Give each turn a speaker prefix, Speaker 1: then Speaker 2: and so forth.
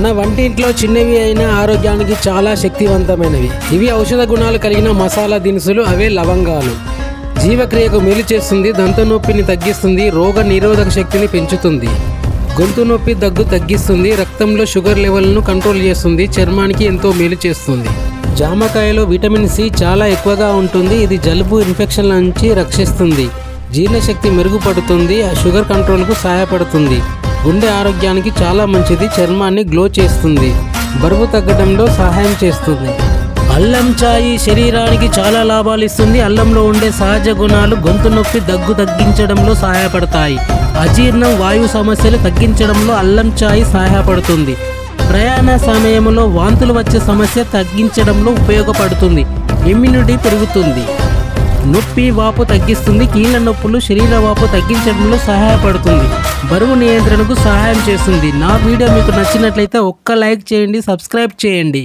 Speaker 1: మన వంటింట్లో చిన్నవి అయినా ఆరోగ్యానికి చాలా శక్తివంతమైనవి. ఇవి ఔషధ గుణాలు కలిగిన మసాలా దినుసులు. అవే లవంగాలు. జీవక్రియకు మేలు చేస్తుంది, దంత నొప్పిని తగ్గిస్తుంది, రోగ నిరోధక శక్తిని పెంచుతుంది, గొంతు నొప్పి దగ్గు తగ్గిస్తుంది, రక్తంలో షుగర్ లెవెల్ను కంట్రోల్ చేస్తుంది, చర్మానికి ఎంతో మేలు చేస్తుంది. జామకాయలో విటమిన్ సి చాలా ఎక్కువగా ఉంటుంది. ఇది జలుబు, ఇన్ఫెక్షన్ల నుంచి రక్షిస్తుంది, జీర్ణశక్తి మెరుగుపడుతుంది, షుగర్ కంట్రోల్కు సహాయపడుతుంది, గుండె ఆరోగ్యానికి చాలా మంచిది, చర్మాన్ని గ్లో చేస్తుంది, బరువు తగ్గడంలో సహాయం చేస్తుంది. అల్లం చాయ్ శరీరానికి చాలా లాభాలు ఇస్తుంది. అల్లంలో ఉండే సహజ గుణాలు గొంతు నొప్పి, దగ్గు తగ్గించడంలో సహాయపడతాయి. అజీర్ణం, వాయు సమస్యలు తగ్గించడంలో అల్లం చాయ్ సహాయపడుతుంది. ప్రయాణ సమయంలో వాంతులు వచ్చే సమస్య తగ్గించడంలో ఉపయోగపడుతుంది. ఇమ్యూనిటీ పెరుగుతుంది, నొప్పి వాపు తగ్గిస్తుంది, కీళ్ళ నొప్పులు, శరీర వాపు తగ్గించడంలో సహాయపడుతుంది, బరువు నియంత్రణకు సహాయం చేస్తుంది. నా వీడియో మీకు నచ్చినట్లయితే ఒక్క లైక్ చేయండి, సబ్స్క్రైబ్ చేయండి.